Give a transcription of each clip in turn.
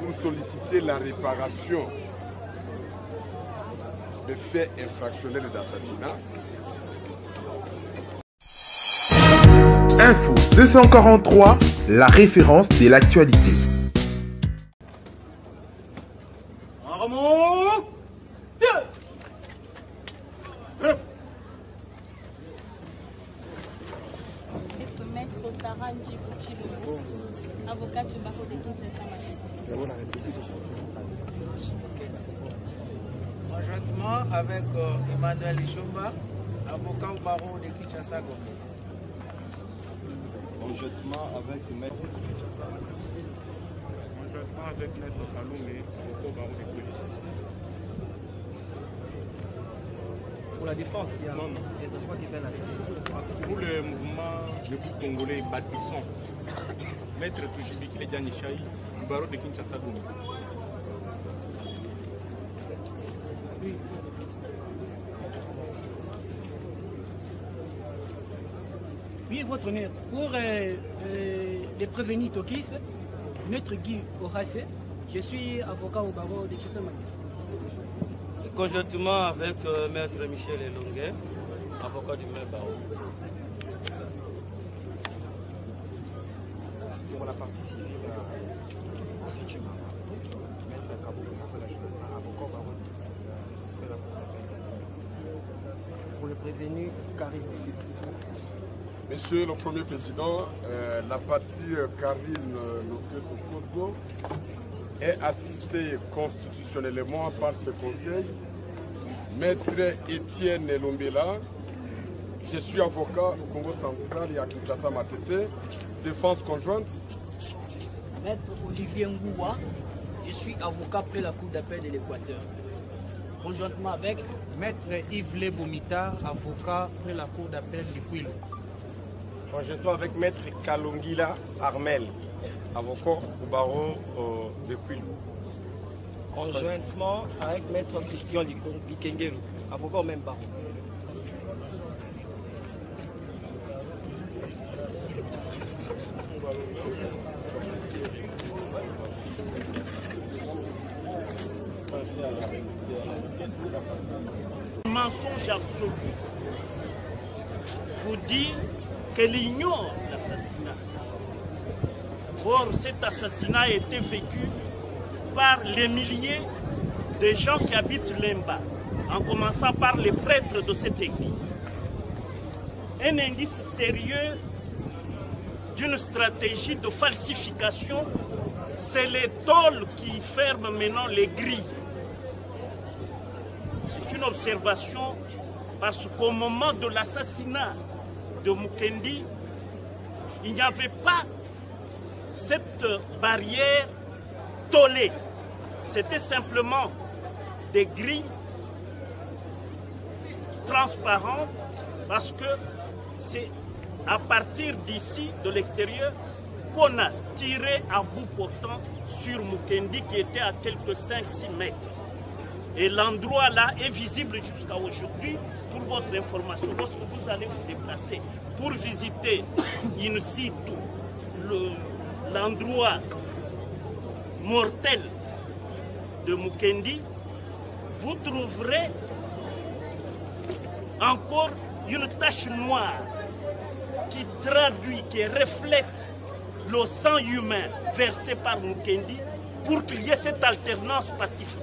Pour solliciter la réparation des faits infractionnels d'assassinat. Info 243, la référence de l'actualité. Avocat du barreau de Kinshasa. Conjointement avec Emmanuel Ishomba, avocat au barreau de Kinshasa. Conjointement avec Maître Conjointement avec Maître Kaloumé, avocat au barreau de Kinshasa. Pour la défense, il y a des enfants qui viennent avec. Pour le mouvement Debout Congolais bâtissant, Maître Toujibiki Ledjanichaï, du barreau de Kinshasa Gomi. Oui, votre honneur. Pour les prévenus Tokis, Maître Guy Horace, je suis avocat au barreau de Kinshasa. Conjointement avec Maître Michel Elonguet, avocat du même barreau. Pour la partie civile, Maître Kabou, avocat au barreau. Pour le prévenu Karim. Monsieur le Premier Président, la partie Karine Loke-Sokozo est assistée constitutionnellement par ce conseil. Maître Étienne Lombela, je suis avocat au Congo central et à Kinshasa Matete, défense conjointe. Maître Olivier Ngoua, je suis avocat près la Cour d'appel de l'Équateur. Conjointement avec Maître Yves Lebomita, avocat près la Cour d'appel du Kouilou. Conjointement avec Maître Kalongila Armel, avocat au barreau de Kouilou. Conjointement avec Maître Christian Likengeru, avocat au même barreau. Mensonge absolu vous dit qu'elle ignore l'assassinat. Or, cet assassinat a été vécu par les milliers de gens qui habitent Lemba, en commençant par les prêtres de cette église. Un indice sérieux d'une stratégie de falsification, c'est les tôles qui ferment maintenant les grilles. C'est une observation parce qu'au moment de l'assassinat de Mukendi, il n'y avait pas cette barrière tollée. C'était simplement des grilles transparentes parce que c'est à partir d'ici, de l'extérieur, qu'on a tiré à bout portant sur Mukendi qui était à quelques 5-6 mètres. Et l'endroit là est visible jusqu'à aujourd'hui. Pour votre information, lorsque vous allez vous déplacer pour visiter in situ l'endroit mortel de Mukendi, vous trouverez encore une tache noire qui traduit, qui reflète le sang humain versé par Mukendi pour qu'il y ait cette alternance pacifique.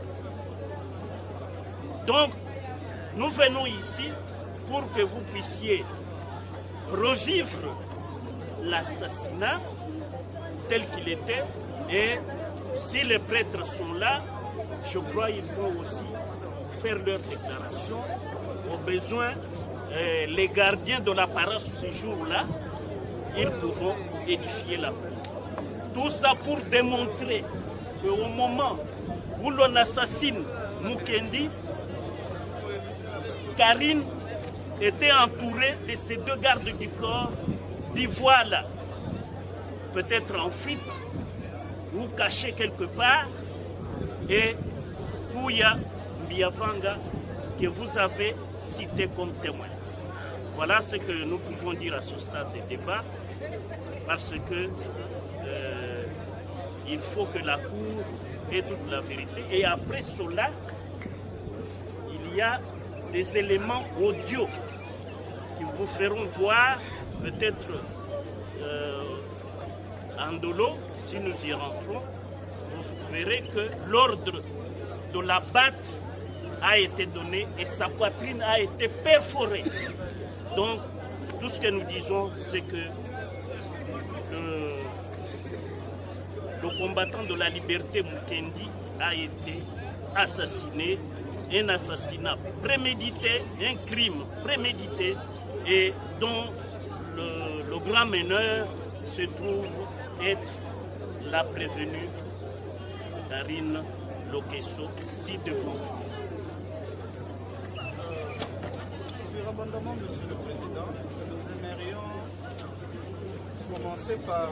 Donc, nous venons ici pour que vous puissiez revivre l'assassinat tel qu'il était. Et si les prêtres sont là, je crois qu'ils vont aussi faire leur déclaration. Au besoin, les gardiens de la paroisse ce jour-là, ils pourront édifier la paix. Tout ça pour démontrer qu'au moment où l'on assassine Mukendi, Karine était entourée de ces deux gardes du corps, dit voilà, peut-être en fuite ou cachée quelque part, et Kouya Biavanga que vous avez cité comme témoin. Voilà ce que nous pouvons dire à ce stade de débat, parce que il faut que la Cour ait toute la vérité. Et après cela, il y a des éléments audio qui vous feront voir, peut-être en dolo, si nous y rentrons, vous verrez que l'ordre de la battre a été donné et sa poitrine a été perforée. Donc, tout ce que nous disons, c'est que le combattant de la liberté Mukendi a été assassiné, un assassinat prémédité, un crime prémédité, et dont le grand meneur se trouve être la prévenue Karine Lokesso, ci devant vous. Sur abondamment, Monsieur le Président, nous aimerions commencer par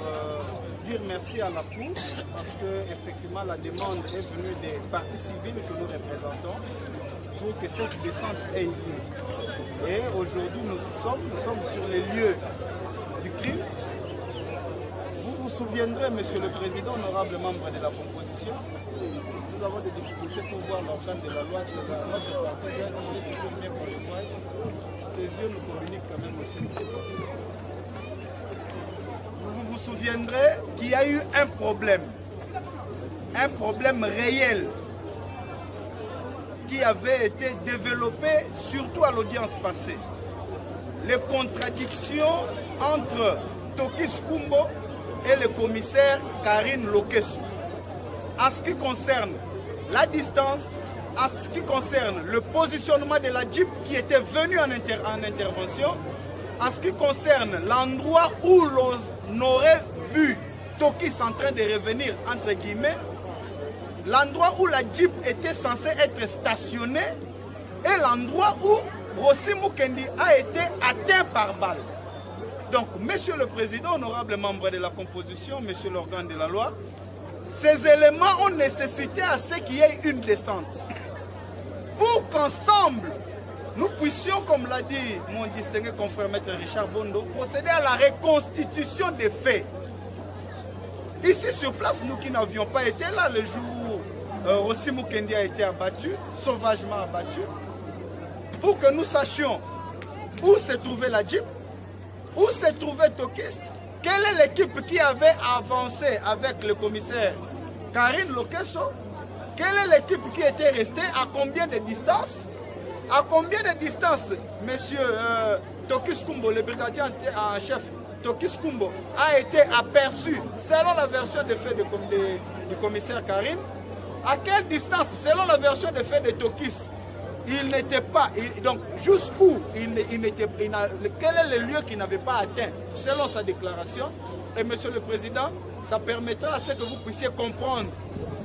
dire merci à la Cour, parce que effectivement la demande est venue des partis civils que nous représentons pour que cette descente ait lieu. Et aujourd'hui nous sommes sur les lieux du crime. Vous vous souviendrez, Monsieur le Président, honorable membre de la composition, nous avons des difficultés pour voir l'organe de la loi sur notre parti. Ces yeux nous communiquent quand même aussi des pensées. Vous vous souviendrez qu'il y a eu un problème réel qui avait été développé surtout à l'audience passée. Les contradictions entre Tokis Kumbo et le commissaire Karine Lokesso. En ce qui concerne la distance, en ce qui concerne le positionnement de la Jeep qui était venue en intervention, en ce qui concerne l'endroit où l'on aurait vu Tokis en train de revenir, entre guillemets, l'endroit où la Jeep était censée être stationnée et l'endroit où Rossi Mukendi a été atteint par balle. Donc, Monsieur le Président, honorable membre de la composition, Monsieur l'organe de la loi, ces éléments ont nécessité à ce qu'il y ait une descente. Pour qu'ensemble, nous puissions, comme l'a dit mon distingué confrère Maître Richard Bondo, procéder à la reconstitution des faits. Ici sur place, nous qui n'avions pas été là le jour où Rossi Mukendi a été abattu, sauvagement abattu, pour que nous sachions où se trouvait la Jeep, où se trouvait Tokis, quelle est l'équipe qui avait avancé avec le commissaire Karine Lokesso, quelle est l'équipe qui était restée, à combien de distance, monsieur Tokis Kumbo, le brigadier en chef Tokis Kumbo, a été aperçu selon la version des faits du commissaire Karine, à quelle distance, selon la version des faits de Tokis, il n'était pas, donc jusqu'où il n'était, quel est le lieu qu'il n'avait pas atteint selon sa déclaration. Et Monsieur le Président, ça permettra à ce que vous puissiez comprendre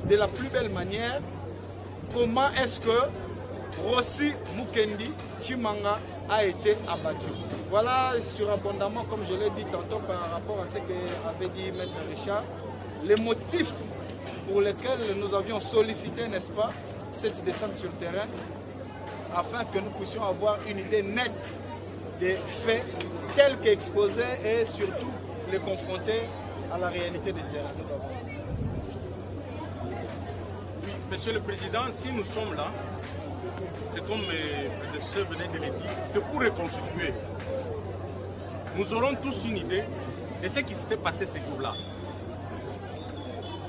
de la plus belle manière comment est-ce que Rossi Mukendi Chimanga a été abattu. Voilà surabondamment, comme je l'ai dit tantôt par rapport à ce qu'avait dit Maître Richard, les motifs pour lesquels nous avions sollicité, n'est-ce pas, cette descente sur le terrain, afin que nous puissions avoir une idée nette des faits tels qu'exposés et surtout les confronter à la réalité des terrains. Oui, Monsieur le Président, si nous sommes là, c'est comme mes prédécesseurs venaient de le dire, c'est pour reconstituer. Nous aurons tous une idée de ce qui s'était passé ces jours-là.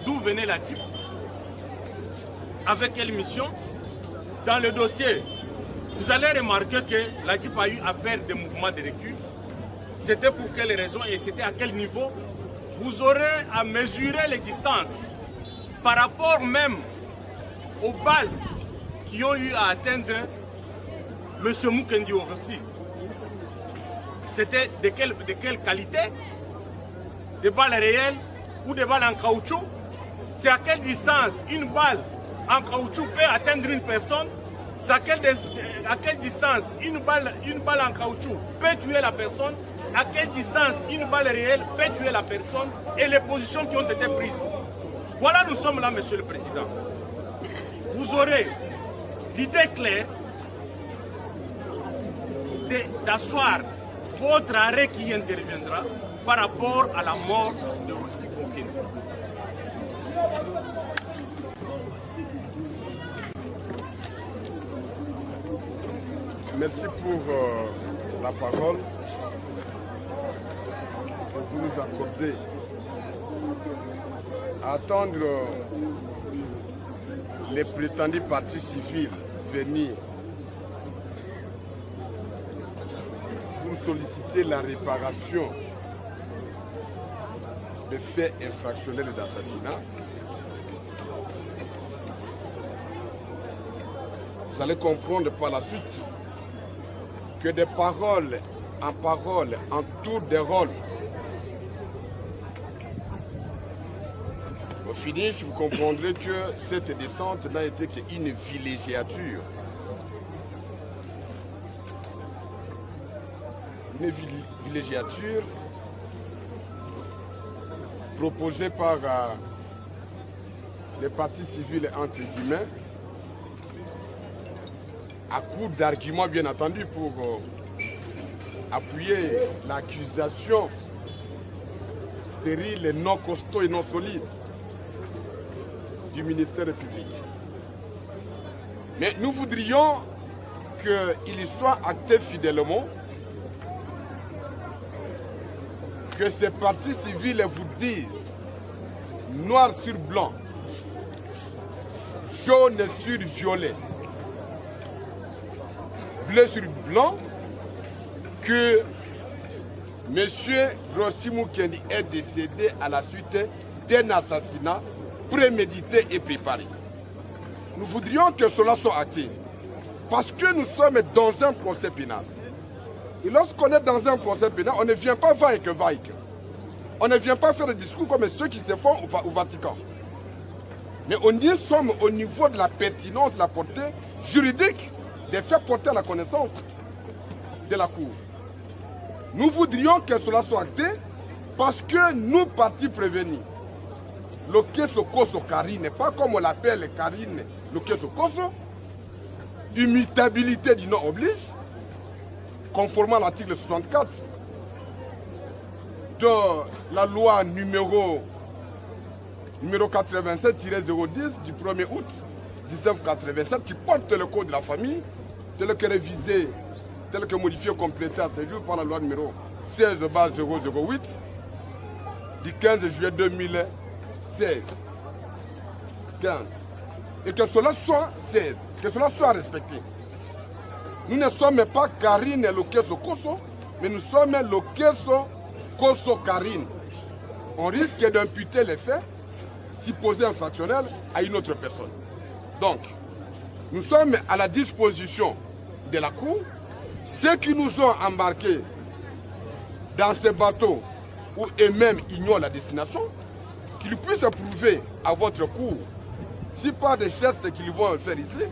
D'où venait la Jeep, avec quelle mission. Dans le dossier, vous allez remarquer que la Jeep a eu à faire des mouvements de recul. C'était pour quelles raisons et c'était à quel niveau vous aurez à mesurer les distances par rapport même aux balles qui ont eu à atteindre M. Mukendi aussi. C'était de quelle qualité? Des balles réelles ou des balles en caoutchouc? C'est à quelle distance une balle en caoutchouc peut atteindre une personne? C'est à quelle distance une balle en caoutchouc peut tuer la personne? À quelle distance une balle réelle peut tuer la personne? Et les positions qui ont été prises. Voilà, nous sommes là, Monsieur le Président. Vous aurez l'idée claire d'asseoir votre arrêt qui interviendra par rapport à la mort de Rossi Mukendi. Merci pour la parole que vous nous accordez. Attendre les prétendus partis civils venir pour solliciter la réparation des faits infractionnels d'assassinat. Vous allez comprendre par la suite que des paroles en tour de rôle. Au finish, vous comprendrez que cette descente n'a été qu'une villégiature. Une villégiature proposée par les partis civils entre guillemets, à coup d'arguments bien entendu pour appuyer l'accusation stérile, non costaud et non solide du ministère public. Mais nous voudrions qu'il soit acté fidèlement, que ces partis civils vous disent noir sur blanc, jaune sur violet, bleu sur blanc, que M. Rossi Mukendi est décédé à la suite d'un assassinat prémédité et préparé. Nous voudrions que cela soit acté, parce que nous sommes dans un procès pénal. Et lorsqu'on est dans un procès pénal, on ne vient pas vaille. On ne vient pas faire des discours comme ceux qui se font au Vatican. Mais on y sommes au niveau de la pertinence, de la portée juridique des faits portés à la connaissance de la Cour. Nous voudrions que cela soit acté parce que nous, partis prévenus, Lokeso Koso Karine, pas comme on l'appelle Karine Lokeso Koso, immutabilité du nom oblige, conformément à l'article 64 de la loi numéro 87-010 du 1er août 1987 qui porte le code de la famille tel que révisé, tel que modifié, complété à ce jour par la loi numéro 16/008 du 15 juillet 2016. 15. Et que cela soit 16, que cela soit respecté. Nous ne sommes pas Karine Lokeso Koso, mais nous sommes Lokeso Koso Karine. On risque d'imputer les faits supposés infractionnels à une autre personne. Donc, nous sommes à la disposition de la Cour. Ceux qui nous ont embarqués dans ces bateaux où eux-mêmes ignorent la destination, qu'ils puissent prouver à votre Cour, si pas des gestes qu'ils vont faire ici,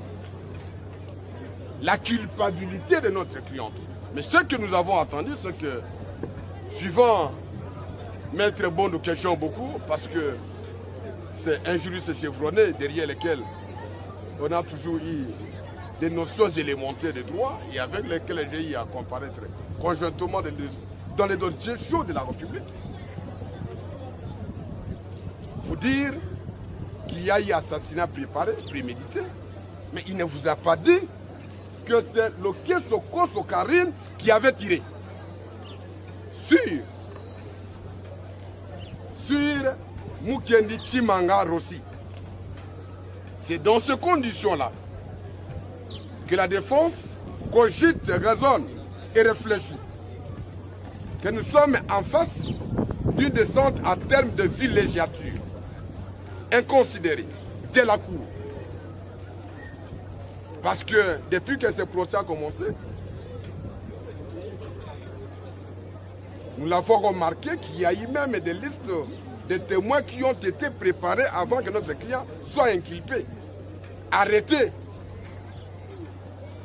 la culpabilité de notre cliente. Mais ce que nous avons entendu, c'est que, suivant Maître Bon, nous questionnons beaucoup, parce que c'est un juriste chevronné derrière lequel on a toujours eu des notions élémentaires de droit et avec lesquelles j'ai eu à comparaître conjointement dans les dossiers chauds de la République. Vous dire qu'il y a eu assassinat préparé, prémédité, mais il ne vous a pas dit que c'est Lokeso Koso Karine qui avait tiré sur Mukendi Chimanga Rossi. C'est dans ces conditions-là que la défense cogite, raisonne et réfléchit. Que nous sommes en face d'une descente à terme de villégiature inconsidérée dès la cour. Parce que depuis que ce procès a commencé, nous l'avons remarqué qu'il y a eu même des listes de témoins qui ont été préparés avant que notre client soit inculpé, arrêté.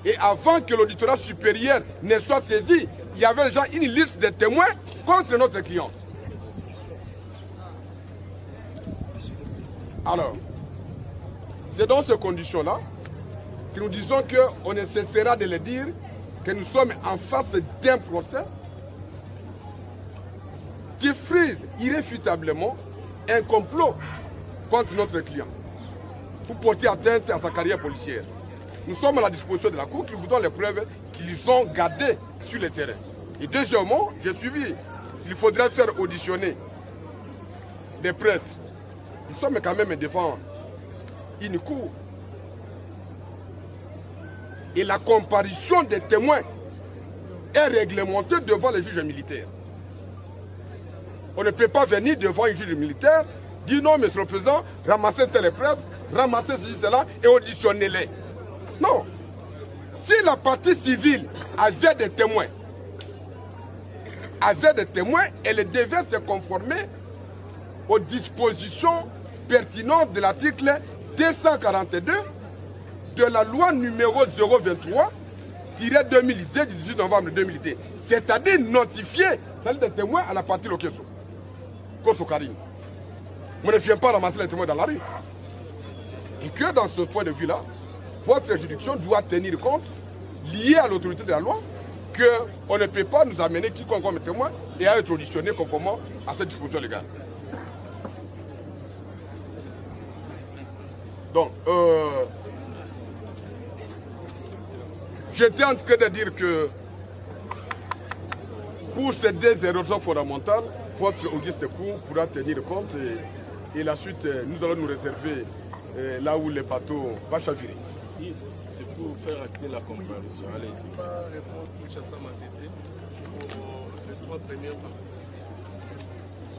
Et avant que l'auditorat supérieur ne soit saisi, il y avait déjà une liste de témoins contre notre client. Alors, c'est dans ces conditions-là que nous disons qu'on ne cessera de le dire, que nous sommes en face d'un procès qui frise irréfutablement un complot contre notre client pour porter atteinte à sa carrière policière. Nous sommes à la disposition de la Cour qui vous donne les preuves qu'ils ont gardées sur le terrain. Et deuxièmement, j'ai suivi qu'il faudrait faire auditionner des prêtres. Nous sommes quand même devant une cour. Et la comparution des témoins est réglementée devant les juges militaires. On ne peut pas venir devant un juge militaire, dire non, monsieur le président, ramassez tel prêtre, ramassez ceci, cela et auditionnez-les. Non. Si la partie civile avait des témoins, elle devait se conformer aux dispositions pertinentes de l'article 242 de la loi numéro 023-2010 du 18 novembre 2010. C'est-à-dire notifier celle des témoins à la partie Lokeso. Kosokarim. On ne vient pas ramasser les témoins dans la rue. Et que dans ce point de vue-là, votre juridiction doit tenir compte, lié à l'autorité de la loi, qu'on ne peut pas nous amener quiconque comme témoin et à être auditionné conformément à cette disposition légale. Donc, j'étais en train de dire que pour ces deux erreurs fondamentales, votre auguste cour pourra tenir compte et la suite, nous allons nous réserver là où le bateau va chavirer. C'est pour faire acter la comparution. Allez-y. Je ne vais pas répondre Kinshasa Matete pour les trois premières parties.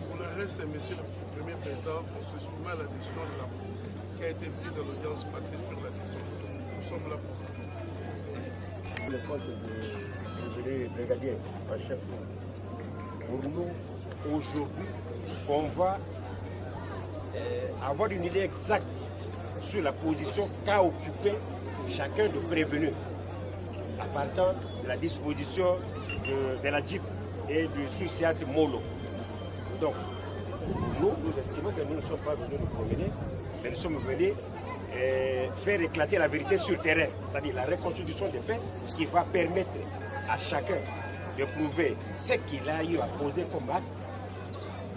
Pour le reste, monsieur le Premier Président, on se soumet à la décision de la Cour qui a été prise à l'audience passée sur la descente. Nous sommes là pour ça. Le poste de brigadier en chef. Pour nous, aujourd'hui, on va avoir une idée exacte sur la position qu'a occupé chacun de prévenus à partir de la disposition de la JIP et du Suciat Molo. Donc, nous estimons que nous ne sommes pas venus nous promener, mais nous sommes venus faire éclater la vérité sur le terrain, c'est-à-dire la reconstitution des faits, ce qui va permettre à chacun de prouver ce qu'il a eu à poser comme acte.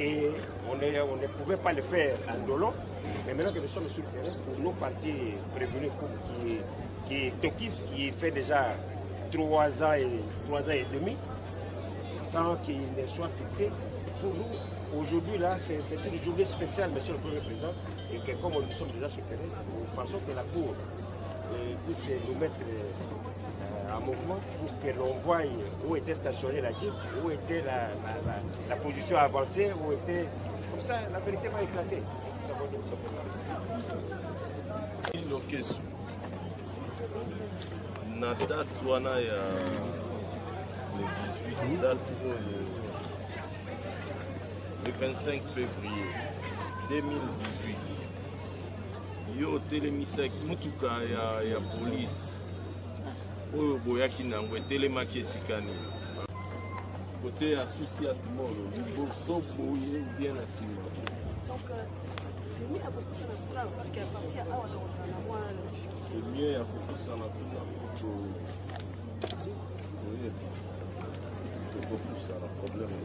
Et on ne pouvait pas le faire en dolon, mais maintenant que nous sommes sur le terrain, pour nos partis prévenus, qui qui fait déjà 3 ans et demi, sans qu'il ne soit fixé, pour nous, aujourd'hui, là, c'est une journée spéciale, monsieur le Premier Président, et que comme nous sommes déjà sur le terrain, nous pensons que la Cour puisse nous mettre en mouvement pour que l'on voie où était stationnée la JIP, où était la position avancée, où était... Comme ça, la vérité va éclater. Na date wana ya le 18 date le 25 février 2018 yo telemisaki mutuka ya police oyo boyaki nango etelemaki esikani côté ya Suciat Molo liboso boye bien na nsima. C'est mieux à fokusa na kuna kuto fokusa na problème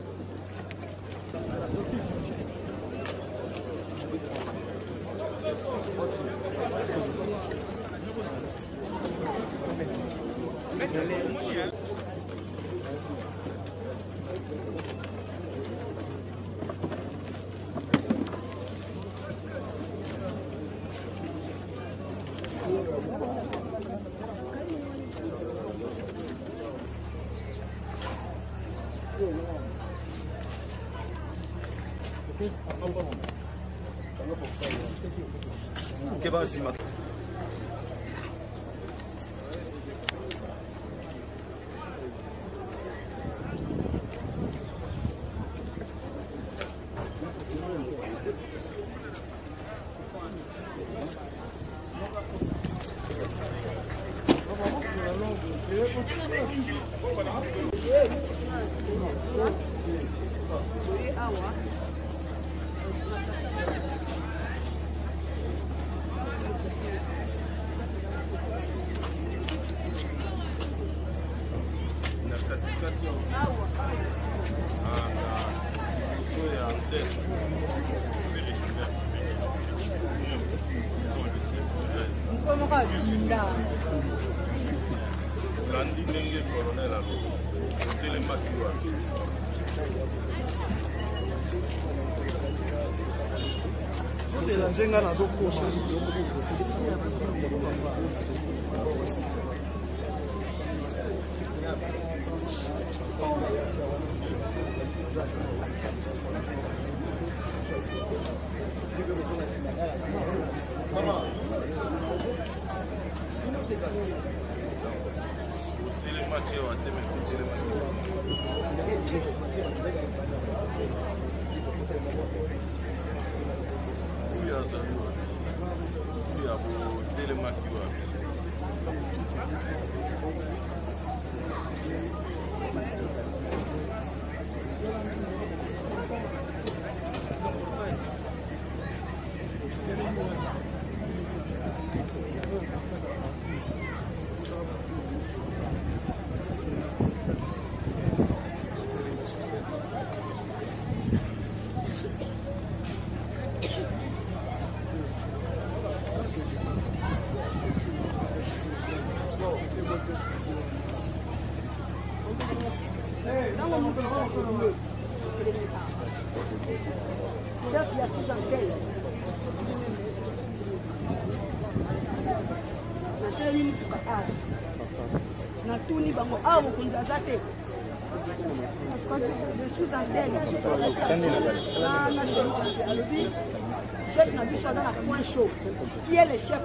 Qui est le chef?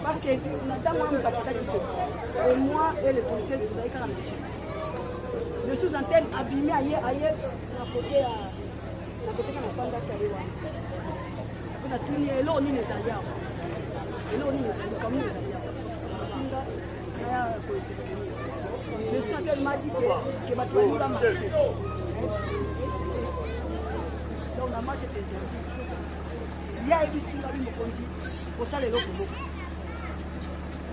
Parce que et moi et les policiers, vous avez qu'à la métier. Le sous-antenne abîmé ailleurs, à côté de la femme d'Akari. On a tourné, et là on est les alliés. Et là on est les alliés, comme nous les alliés. Le sous-antenne m'a dit que ma tournée va marcher. Donc on a marché des services. Il y a ici la vie me pour ça les locaux.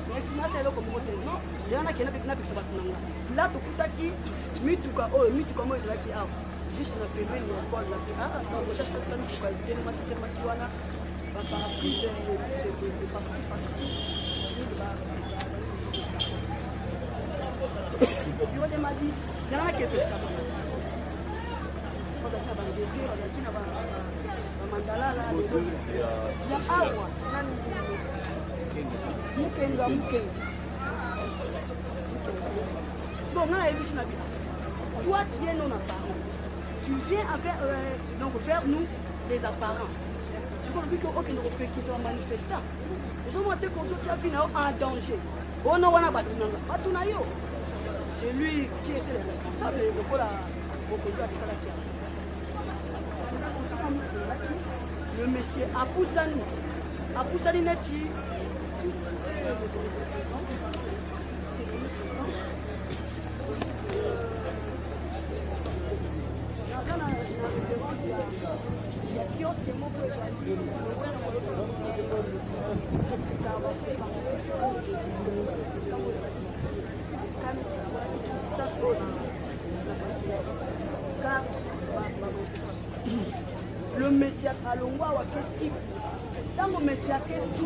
Mais sinon c'est locaux non. Il y en a qui n'ont pas pu faire là tout à qui mituka moi c'est là qui a juste la pépé ni encore la ah donc ça c'est pas nous quoi tellement wana par appris c'est pas il m'a dit il y en a qui fait ça on a pas de dire on a mandala là ya awa mukenga bon on a vu toi tu es non apparent tu viens avec donc faire nous des apparents je crois que aucun européen qui sont manifestants ils ont monté contre tu as fini en danger on a wana batuna yo c'est lui qui était le responsable de la le monsieur Apoussani Neti. Le Messia Alongwa wa Keti. Tango Messia Keti.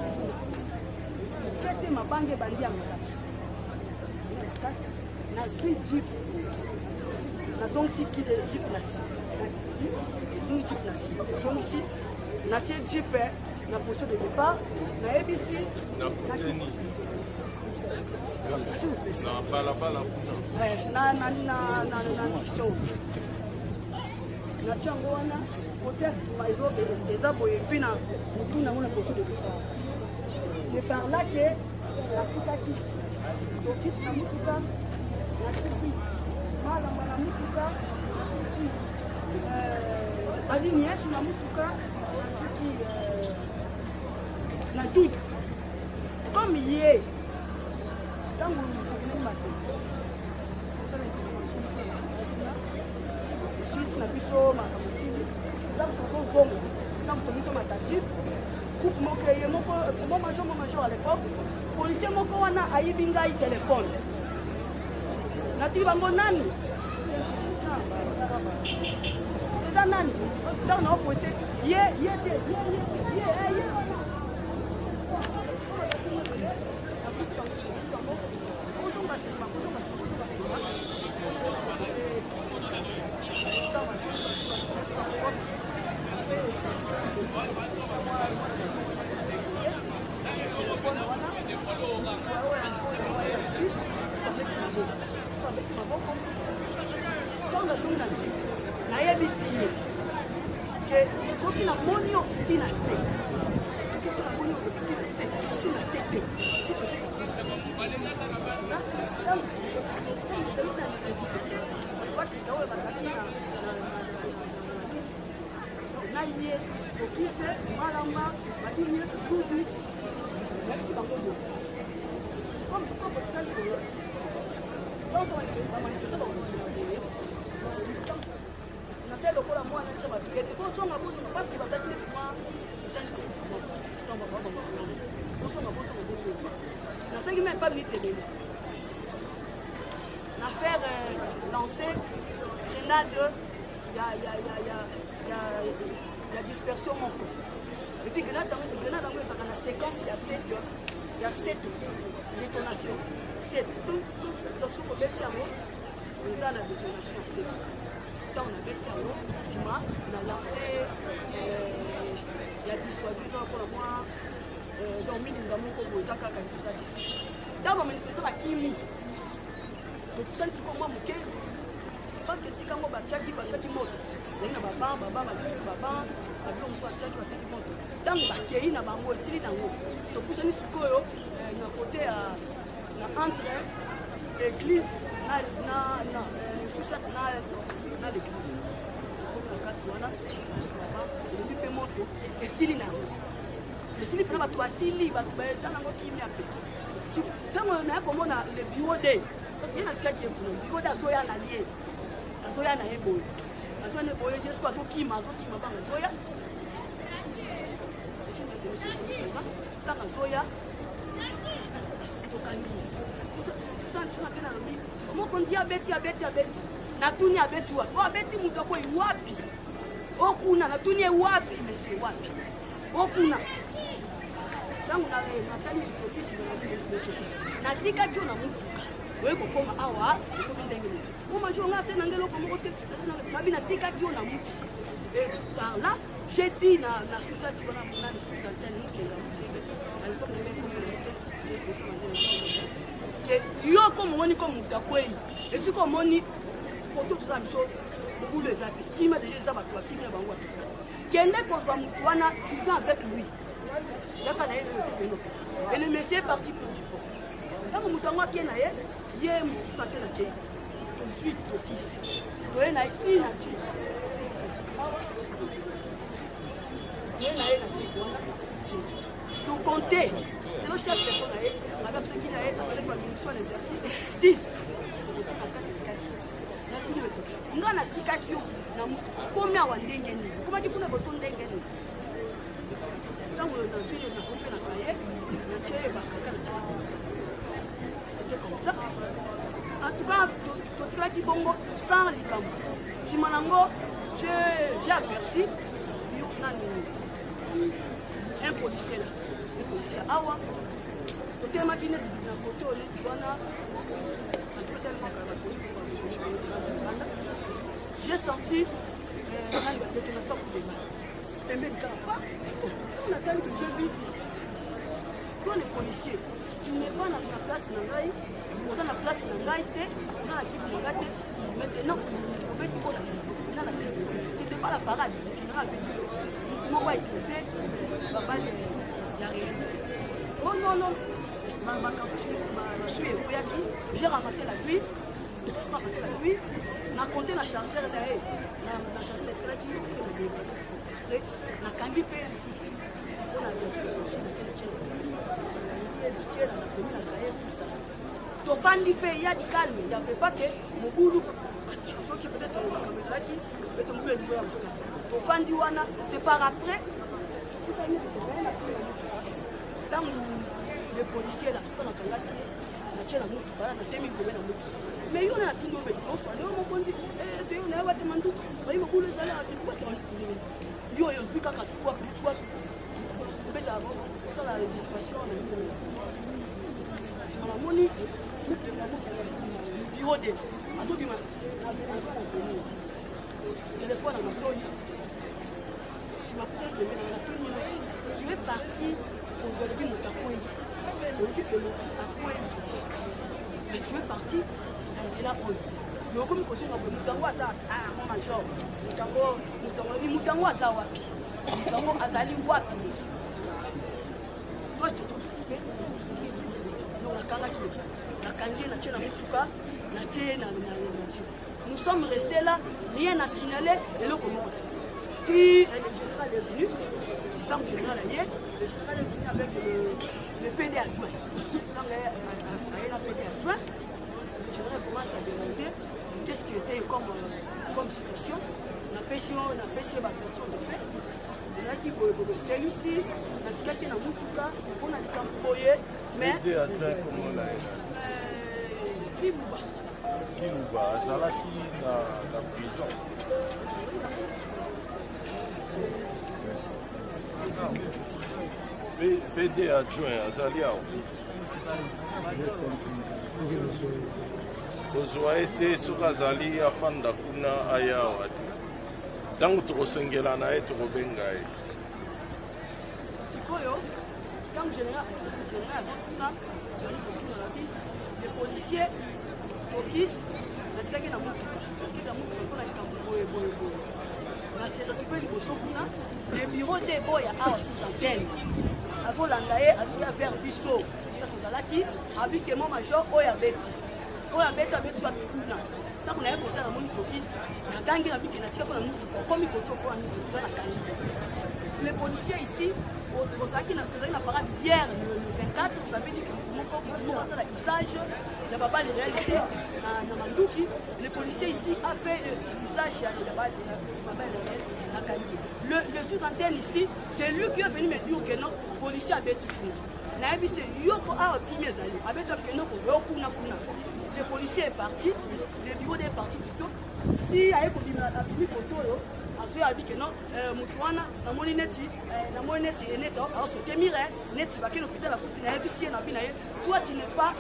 Fete mabange bandi ya makasi. Na zwi jeep. Na zonsi ki de jeep na si. Na jeep na si. Zonsi na tie jeep na position de départ. Na ABC. Na Kouteni. Na balabala kuna. Na mission. na chango wana côté nsima eza boye epuis na motu nango na côté de départ. C'est par là que natikaki tokisi na motuka natiki malamba na motuka natiki bali nyesi na motuka natiki na tout comme ye ntango tokomema te osala intervention suisse na biso makambo sili ntango tozozonga ntango tomito matati coupe moko ye moko mo major à l'époque policier moko wana ayibi ngai telefone natiki bango nani eza nani ntango naopoete ye te ye nayebisi ye ke soki namoni okiti na se soki namoni okiti na se okiti na se te na ye okise malamba badini ye susuzi nayebisi bango bo c'est le cola moi ça va tout et quand on a besoin parce qu'il va être moi na sengi même pas minute de na faire lancer grenade il y a dispersion mon et puis grenade dans la séquence il y a 7 détonations 7 donc sur le cerveau on a la détonation à 7 on a bêté à l'eau, on a lancé, il y a dissuasion pour moi, dormi dans mon corps, Zaka, dans mon manifestation à Kimi. Donc, ça, c'est comme moi, je pense que c'est comme moi, Tchaki monte. Il y a Baba, on soit Tchaki monte. Dans le Bakei, il y a Bango, il y a Bango. Donc, vous savez ce qu'il y a côté entre l'église, na l'église na kati wana elobi mpe moto esili na yango esili mpena bato basili bato baeza nango kimia mpe ntango naya komona le bureau de parce ye natikaki ekuna bureau de azoya na ye azoya na ye boye azoya na ye boye jesuko azokima banga azoya ntango azoya tokangi santina te nalobi moko ndi abeti natuni abeti wapi abeti mutu akoi wapi okuna natuni wapi monsieur wapi okuna tangu natali kitokisi natikaki na mutuka oye kokoma awa ekomi ndenge nini omajo nga se nangelo komoko te nabi natikaki na mutuka et par là j'ai dit na société wana na société nikenga musique alikuwa que yo comme moni comme mutakwei et ce comme moni pour tout ça biso beaucoup les amis qui m'a déjà ça va toi qui m'a bango kende kozwa mutu wana tu viens avec lui yaka na yeye et le monsieur est parti pour du pont tant que mutu wana kena ye mutu tante na ke to suis to fils to ena ina ti ena ti wana to compter c'est le chef de son aye avec ce qu'il a avec la mission l'exercice 10 nga natikaki yo na komi awa ndenge nini okomaki mpona boto ndenge nini ntango nazwi nakomi na kaye natie bakaka na tia ete comme ça en tout cas totikaki bongo sans likambo nsima nango j'ai aperçu yo nani un policier awa totemaki neti na kote oyo neti wana j'ai sorti la détonation pour les mains. Et même quand on attend que j'ai vu, toi les policiers, tu n'es pas dans la place Nangaï, vous êtes dans la place Nangaï, on a la type Nangaï, maintenant vous pouvez tout la tu pas la parade. Le général avait dit, le mouvement va être laissé, papa, il n'y a rien. Oh non, non. J'ai ramassé la pluie, on a compté la chargeur derrière, la chargeur d'escalade, on a candidat fait le souci, on a tofandi pe il y a du calme, il n'y avait pas que mon boulot, qui peut-être tofandi wana, c'est par après, dans les policiers là, tout le temps, mais il y en a tout le monde qui dit, il y a un peu tu es parti aujourd'hui, mais tu es parti, tu es là pour le comme question de Moutango Aza, ah, mon major, Moutango Aza Wapi, Moutango Azali Wapi. Toi, tu te trouves suspect. Non, la Kanaki, la Kangi, la Tchène, la Moutuka, la Tchène, nous sommes restés là, rien à signaler, et le comment. Si le général est venu, tant que le général est venu avec le PD adjoint. Quand il y a un PD adjoint, le général commence à demander qu'est-ce qui était comme situation. On a pêché ma façon de faire. Celui-ci, on a dit qu'il y a un Moutuka, on a dit qu'il y a un mais. PD adjoint, comment on l'a Kilouba. Kilouba, Zalaki, la prison. PD adjoint azali awa kozwa ete soki azali afanda kuna aya awa te ntango tokosengela na ye tokobenga ye sikoyo ntango général azokuna les policiers tokis natikaki na motuka mpona likambo boyeboyeboye naseretrouve liboso kuna le bureau de boya awa sous antenne azolanda ye azoya vers biso tozalaki abike mo major oyo abeti wapi kuna ntango naye kota na moni tokis nakangi nabike natika mpona motuka okomi koti okoa nisi oza na kangi les policiers ici tozalaki na parade hier le 24 tozavait dit que mutu moko asala usage ya babale réalité na manduki. Les policiers ici a fait usage ya babale réel na kangi. Le sous-antenne ici, c'est lui qui est venu me dire que non, le policier a bêti kuna. Naïbi c'est yoko a optimé zali. A bêti que non, kuna. Le policier est parti, le bureau est parti plutôt. Si a eu la photo, a dit que non, Moutouana, na moni neti alors c'était mire, neti bakino l'hôpital la cousine a vu si na binaye. Toi tu n'es pas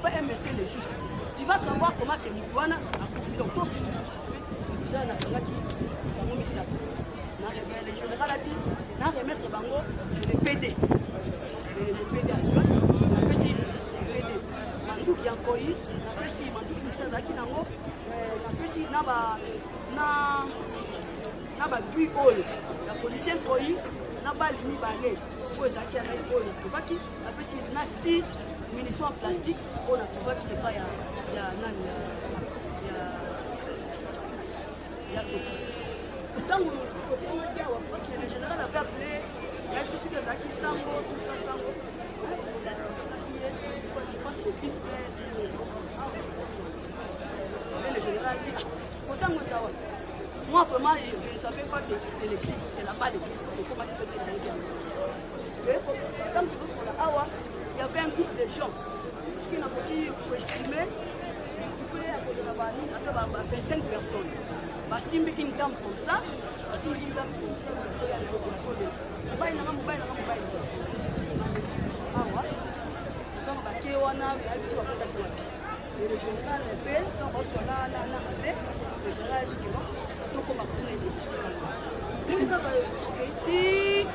un monsieur le juste. Tu vas savoir comment que Moutouana a coupé donc toi c'est ça na ngaki na mon misa. Le général a dit, na remettre bango, je l'ai pédé. Le pédé adjoint, na pédé. Manduki yankoi, na pédé manduki msazaki nango, na pédé na ba gui oil. La police yankoi, na ba limi bagé. Pour ezaki ya mai oil. Tuvaki, na pédé na 6 munitions en plastique, on a tuvaki le pas ya Tango, le général avait appelé, il a dit que Zaki Sango, tout ça, Sango. Je pense que le général dit, moi vraiment, je ne savais pas que c'est l'église, c'est là-bas l'église, parce que comment tu peux te dire. Il y avait un groupe de gens qui n'a pas pu estimer, il y avait 25 personnes. Basimbi une dame comme ça, le général appelle, quand on soit là, le général dit que non, donc on va prendre avec les coups,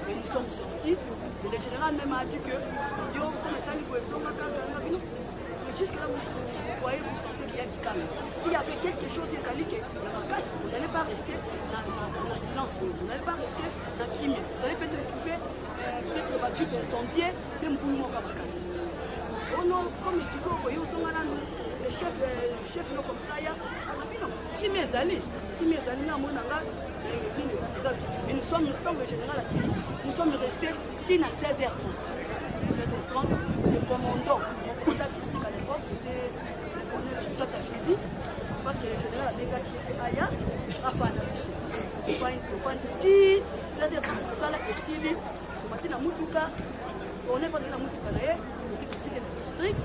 mais nous sommes sortis. dit que yo comme ça il faut faire mais jusque-là vous voyez, vous sentez qu'il y a du calme. S'il y avait quelque chose qui est calique, vous n'allez pas rester dans le silence, vous n'allez pas rester dans le timide. Vous allez peut-être trouver peut-être battu d'incendier de Mboulou Kabakas. Oh non, comme ici, vous voyez, le chef comme ça, il y a qui m'est allé. Si mes amis à mon anga, et nous sommes le temps de général, nous sommes restés à 16h30. 16h30, le commandant, mon contact à l'époque, c'était le colonel Tata Fidi, parce que le général a déjà qui était Aya, afin de il faut un petit 16h30, ça là, et Sylvie, on va dire la Moutouka, on est pas dans la Moutouka, on dit que le district,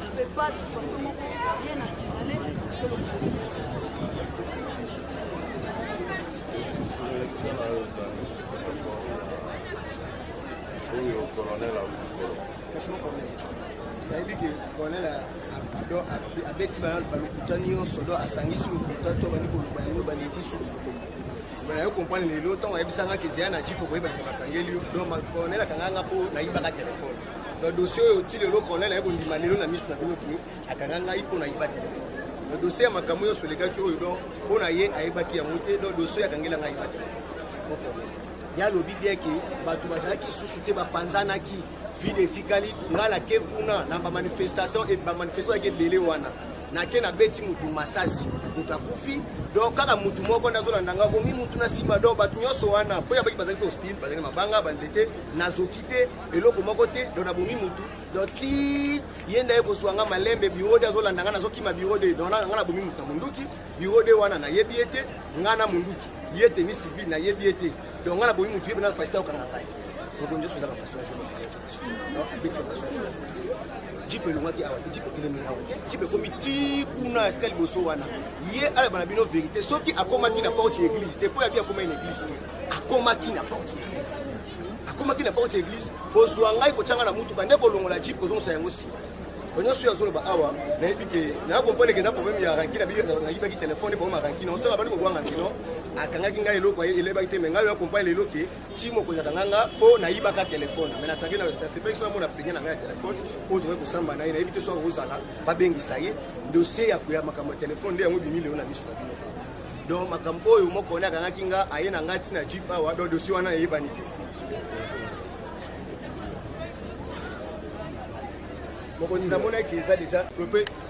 je ne fais pas de toute façon rien à signaler que le Merci beaucoup. Je que le colonel a bêti le sodo à Sangisu, vous comprenez les lots, on a besoin que c'est un agit pour le colonel a un téléphone. Le dossier est le colonel a demandé la mise sur la Kananga pour la téléphone. Le dossier a makamouyo sur les gars qui ont on a yé à ébaki à monter, le dossier a gagné la téléphone. Il y a le bidé qui va qui sous-souté Panzana qui vide Tikali, ngala kekuna na ba manifestation et ba manifestation avec belé wana. Na kena beti mutu masasi mutakufi donc kaka mutu moko ndazola ndanga bomi mutu na sima do batu nyoso wana po ya baki bazali hostile bazali mabanga banzete nazokite eloko moko te do na bomi mutu do ti yenda eko swanga malembe biode azola ndanga nazokima biode do na ngana bomi mutu munduki biode wana na yebiete ngana munduki yete ni civil na yebiete do ngana bomi mutu yebe na pasteur kana sai donc on juste la pasteur non beti pasteur jipe longaki awa jipe kelemi awa jipe komiti kuna eskali boso wana ye ala bana bino vérité soki akomaki na porte église te po ya bien koma une église akomaki na porte église akomaki na porte église bozwa ngai ko changa na mutu kande ko longola jipe ko zonsa yango si onyo suya zolo ba awa na ebike na kompone ke na problème ya rankina bi na yibaki téléphone pour ma rankina on se ba ko wanga kino akangaki ngai eloko eleba ite menga yo kompone lelo ke timo ko zakanga po na yibaka téléphone mais na sangi na c'est pas que moi na prendre na ngai téléphone o doit ko samba na ina ebite so rozala ba bengi saye dossier ya kuya makambo téléphone nde yango 2000 na miso na bino donc makambo oyo moko na akangaki nga aye na ngati na jipa wa do dossier wana yebani te on a déjà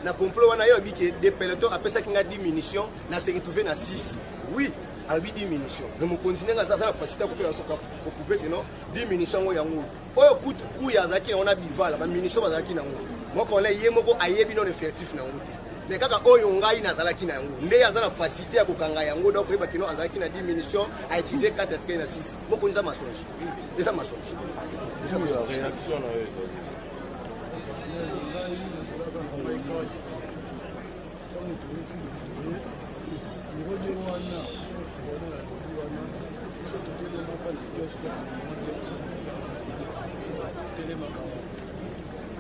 na complot wana yo bi que des pelotons après ça qui a diminution na se retrouver na 6 oui a 8 diminution mais mon continuer na ça na facilité pour prouver que non diminution o yango oyo kutu ku ya zaki on a bivala ba diminution ba zaki na ngo moko le ye moko ayebi non effectif na ngo mais kaka oyo ngai na zalaki na ngo nde ya zana facilité ya kokanga yango donc ba kino azaki na diminution a utiliser 4 attaques na 6 moko nza masonge eza masonge eza réaction na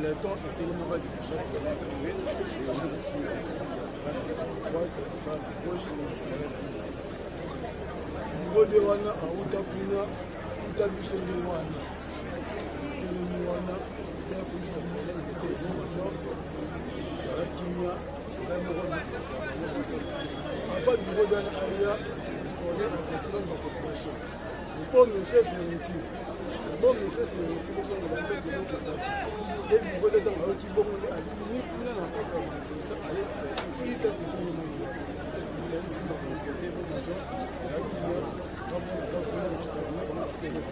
Platon est tellement du pousseur de la créer, niveau de Wana, à Outapuna, Outabusson de Wana, Wana, c'est la police à Moulin, ils étaient vraiment la Kimia, la Morona, enfin, du niveau d'un aria, on est en contrôle de la population. Le pauvre ne cesse de mentir. Le pauvre ne cesse de mentir, parce qu'on a fait de l'autre ça. Et du niveau d'un aria qui bon, on est à 10 minutes, on est en fait, allez, si il teste tout le monde, il y a ici, on va se faire des gens, il y a une heure, on va se faire des gens, on va se faire des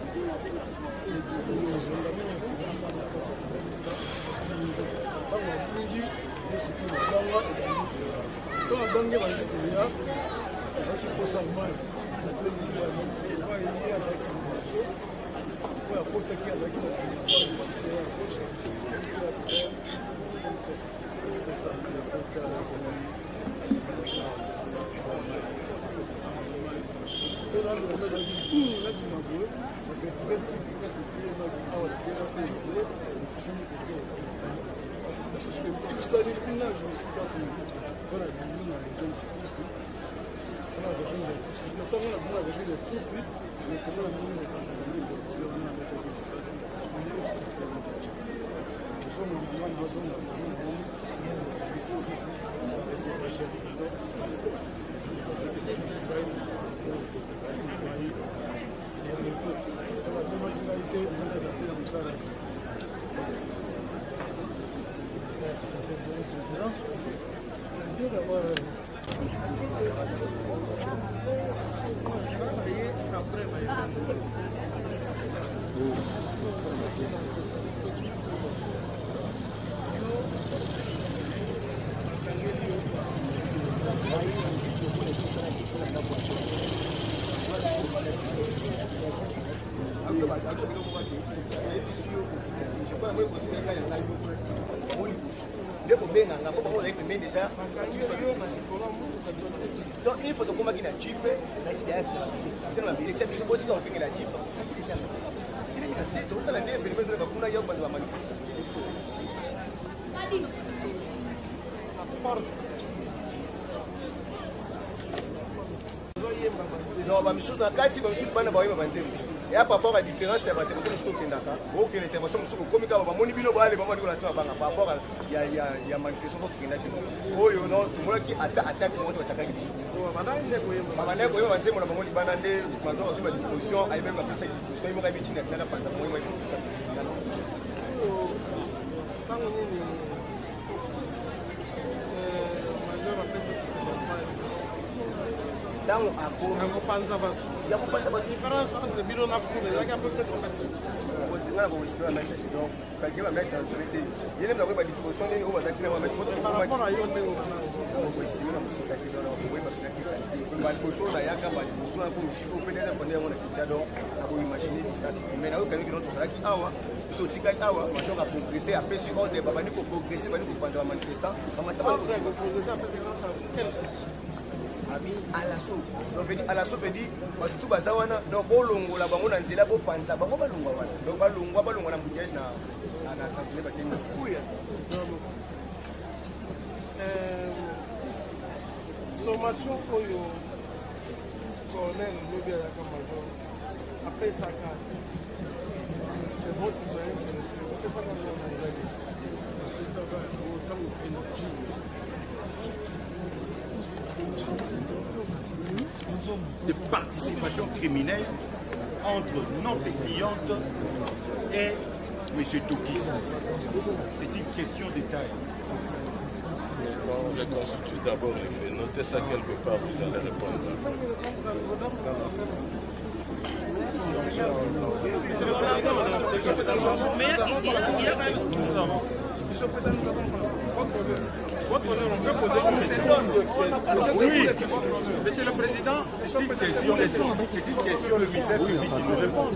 tout ça, les filmages, je ne sais pas comment on a vu dans les gens. On a vu les tout de suite. Donc il faut que vous ayez un jeep, et par rapport à la différence, c'est la intervention de stock qui est là. Ok, l'intervention de stock, comme il y a un monibino, par rapport à la manifestation qui est là. Oh, il y a tout le monde qui attaque le monde qui attaque. Il y a une différence entre le bureau national et la capacité de mettre. À l'assaut. Donc à l'assaut veut dire tout bazawana donc bolongo la bango na nzela bo panza bango balongwa wana. Donc balongwa na mbujage na kile bakeni. Kuya. Sommation oyo colonel Lobia Yakamajo après sa carte. C'est bon citoyen, c'est pas comme on a dit. C'est ça va autant énergie. De participation criminelle entre notre cliente et M. Toukis. C'est une question de taille. On reconstitue d'abord les faits. Notez ça quelque part, vous allez répondre. Oui, Monsieur le Président, c'est une question, le ministère public qui nous répond.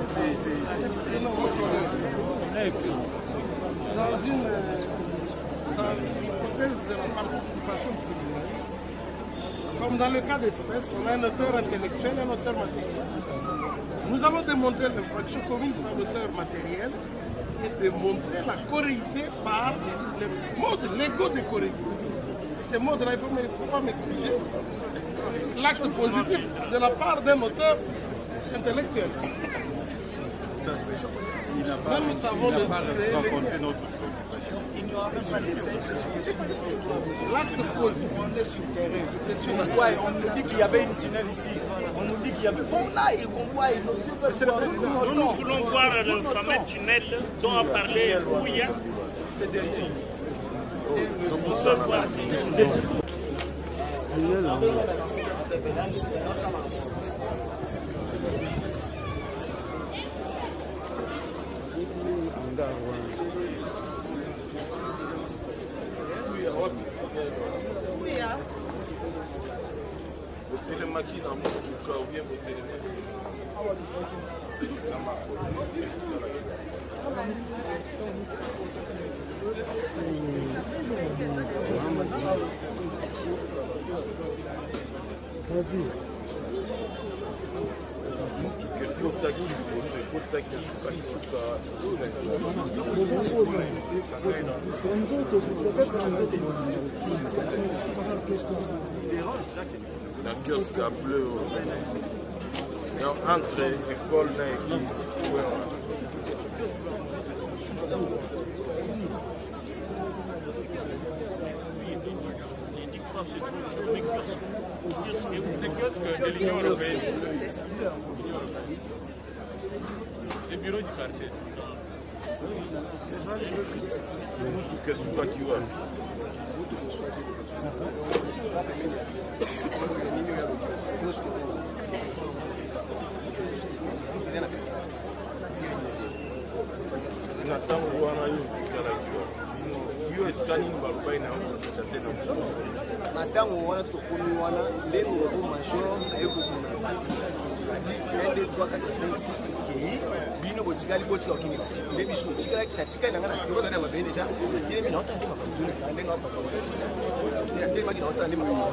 Dans l'hypothèse de la participation criminelle, comme dans le cas d'espèce, on a un auteur intellectuel et un auteur matériel. Nous avons démontré l'infraction commise par l'auteur matériel et démontré la corréité par les modes légaux de corréité. Ces modes-là, il ne faut pas maîtriser l'acte positif de la part d'un auteur intellectuel. Là, nous avons rencontré notre il n'y aura même pas d'essai. L'acte positif, on est sur le terrain. On nous dit qu'il y avait une tunnel ici. On nous dit qu'il y avait. On a et qu'on voit. Nous voulons voir le fameux tunnel dont a parlé Ouya. C'est derrière. Nous sommes voir. Botelemaki na motuka ou bien botelemaki la kiosque à bleu. entre école et équipe. C'est que de l'Union européenne, les bureaux du quartier. matango wana tokoni wana ndenge obo major ayekokona 1 2 3 4 5 6 kei bino botikali botika okini nde biso botikalaki tatikali nanga na biloko na mabele deja telemi na otande makambo ndenge apaka telemaki na otande makambo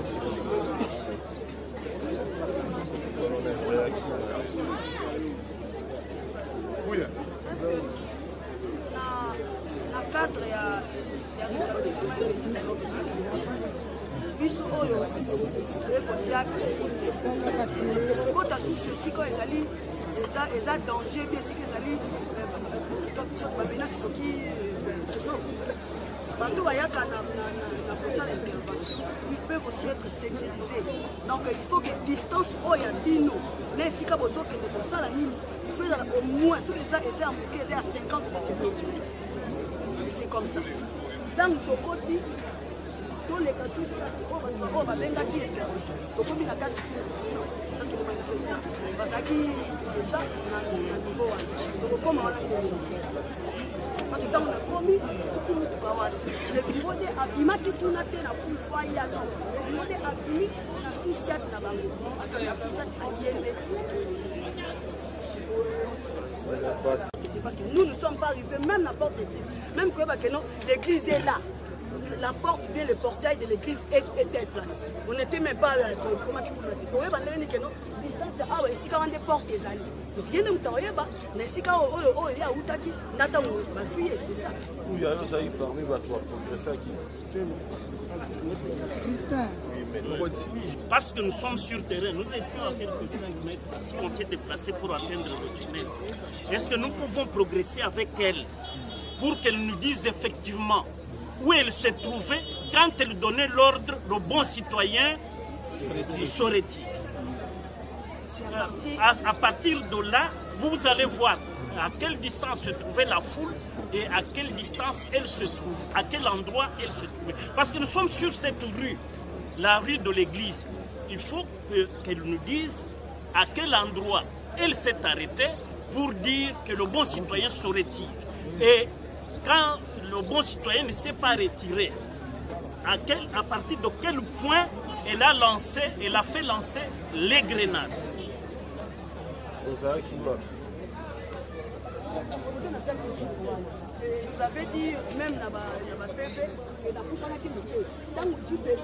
na cadre ya biso oyo ekotia kota susu esika ezali eza danger bi esika ezali babena sikoki bato bayaka na kosala intervention ils peuvent aussi être sécurisés donc il faut que distance oyo ya bino na esika bozokende kosala nini il faut au moins soki eza ya moke eza ya 50 c'est comme ça ntango tokoti toleka susi oyo babengaki intervention tokomi na kati parce que manifestant bazalaki deja na niveau wana tokokoma wana parce que ntango nakomi tuti mituka wana le bureau de abimaki kuna te na fulfaya non le bureau de abimi na fusiat na bango na fusiat ayende parce que nous ne sommes pas arrivés même à la porte de l'église même que l'église est là. La porte, bien le portail de l'église était place. On n'était même pas là. Comment tu peux dire? On va dire que non. Distance, ah ouais, si quand on des portes des alliés. Donc il y a une taille bas, mais si quand on est à Outaki, n'attend pas suivre, c'est ça. Oui, alors ça y est parmi toi progresser qui. Parce que nous sommes sur terrain, nous étions à quelques 5 mètres, si on s'est déplacé pour atteindre le tunnel. Est-ce que nous pouvons progresser avec elle pour qu'elle nous dise effectivement où elle se trouvait quand elle donnait l'ordre aux bons citoyens saurait-il. À partir de là, vous allez voir à quelle distance se trouvait la foule et à quelle distance elle se trouve, à quel endroit elle se trouvait. Parce que nous sommes sur cette rue, la rue de l'église. Il faut qu'elle nous dise à quel endroit elle s'est arrêtée pour dire que le bon citoyen se retire. Et quand le bon citoyen ne s'est pas retiré, à partir de quel point elle a fait lancer les grenades. Vous avez dit même là-bas, il y a ma PV, et la pousse en a qui me fait. Tant que tu fais,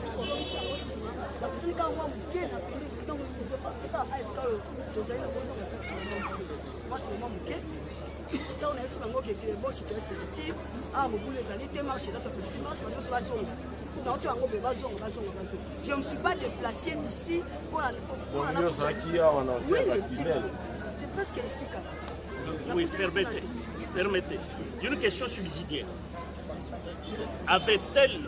la pousse quand on va me faire, donc je pense que ça, est-ce que vous avez la position? Moi, c'est le moment que tant on est sur un mot qui est bon, c'est sélectif. Ah, vous les allez te marcher dans ta petite marche, on se va zone. Non, tu vas me faire zone. Je ne me suis pas déplacé d'ici pour la. Oui, c'est presque ici quand même. Oui, permettez. Une question subsidiaire. Avait-elle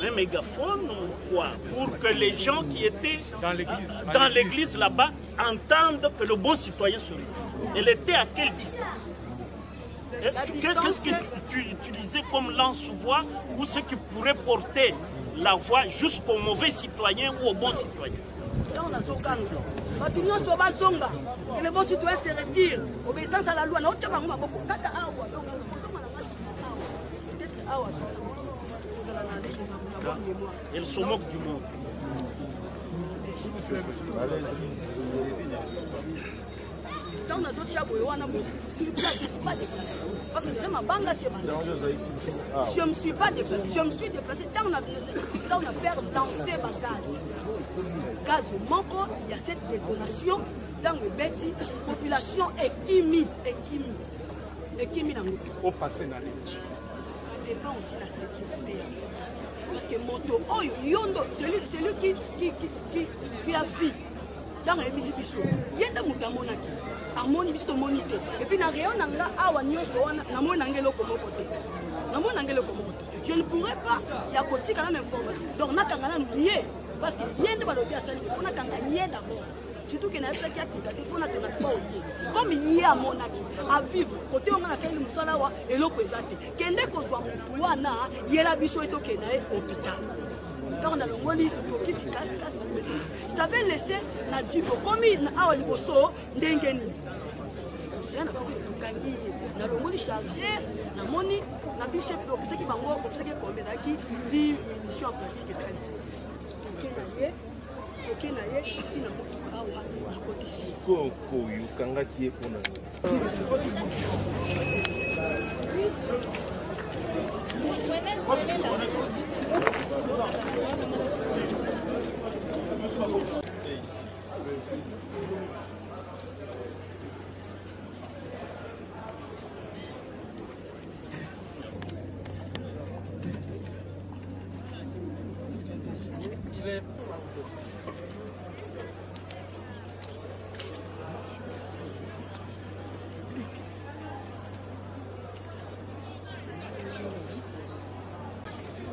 un mégaphone ou quoi pour que les gens qui étaient dans l'église là-bas entendent que le bon citoyen se retire? Elle était à quelle distance? Qu'est-ce que tu utilisais comme lance-voix ou ce qui pourrait porter la voix jusqu'au mauvais citoyen ou au bon citoyen? Et le bon citoyen se retire, obéissance à la loi. Elle se moque du monde. Dans notre parce que je ne me suis pas déplacé. Je me suis déplacé. Quand on a fait danser ma gaz au manco, il y a cette détonation dans le bêtis. La population est timide. Au passé, ça dépend aussi de la sécurité. Parce que moto, celui qui a vu. ntango ayebisi biso ye nde moto amonaki amoni biso tomoni te epuis na rayon na nga awa nyonso wana namoni nanga eloko moko te namoni nanga eloko moko te je ne pourrais pas ya kotika na information donc nakanga nanu ye parce que ye nde balobi asali mpo nakanga ye d'abord surtout que nayebisaki akita te mpo nakanga pa oye comme ye amonaki avivre kote onga nasaleli mosala awa eloko eza te kende kozwa motu wana yela biso etokende ye hôpital quand on a longoli tokisi kasi je t'avais laissé na jibo komi awa liboso ndengeni yana basi tokangi na longoli chargeur na moni na biso pe opesaki bango opesaki kombezaki di mission en plastique et ok na ye tina motu awa akotisi ko yukangaki ye mpona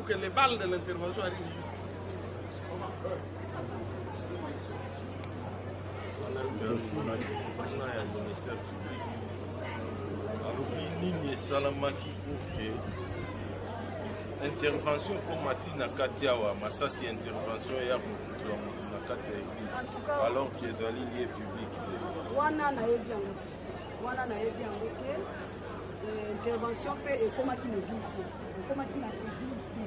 que les balles de l'intervention arrivent jusqu'ici. Intervention comme Matina Katiawa, Massassi intervention et na kati ya église alors que ezali lié public te. Wana na yebi yango te. Wana na yebi yango te. Intervention pe ekomaki na église te. Ekomaki na église te.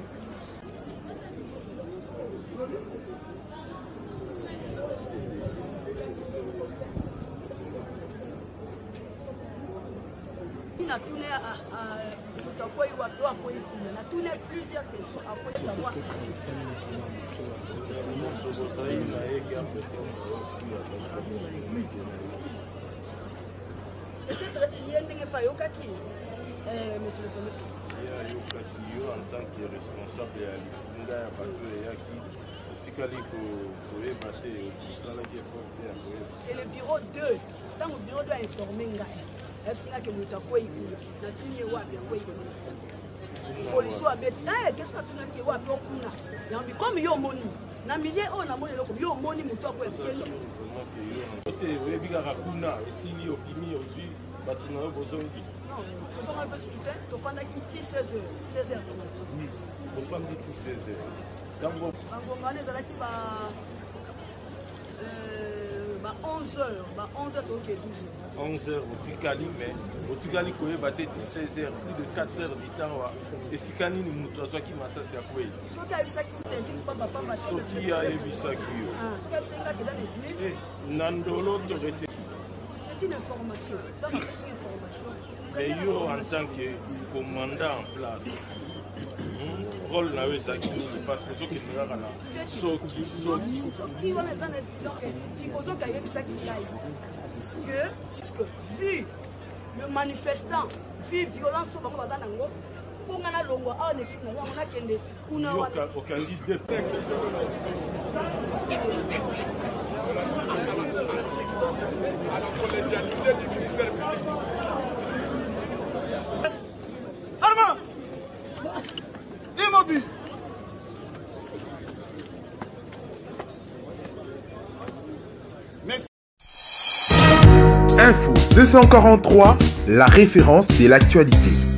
On a tourné plusieurs questions après savoir. Peut-être il y a des pas yokaki, monsieur le premier président. Yokaki en tant que responsable à l'Ifunda ya bato yaki tikali ko ebate osala ki forte ya ko. C'est le bureau 2. Tant le bureau doit informer ngai. Esinga ke muta ko ikulu na tunye wapi yango ikulu polisi wa beti qu'est-ce que tuna ke wapi okuna yambi comme yo moni na milieu o na moni loko yo moni muto ko ekelo ote webika kakuna esili okimi ozi batina yo bozongi non to fanga pe soutien to fanda ki 16h oui on va dire 16h kango ngane zalaki ba 11h donc 12h 11h au Tikali, mais au Tikali, il y a 16h, plus de 4 heures du temps. Et si quand il y a qui m'a ça, c'est à quoi? Ce qui a Ebisaki. Nandolo, c'est une information. Et yo, en tant que commandant en place, rôle na wezaki parce que soki ezalaka na soki wana eza na tikozoka yebisaki ngai que vu le manifestant vu violence oyo bango baza nango mponga na longwa awa na ekipe na yango nakende kuna okangi de à la collégialité du ministère public. Armand Immobile. Info 243, la référence de l'actualité.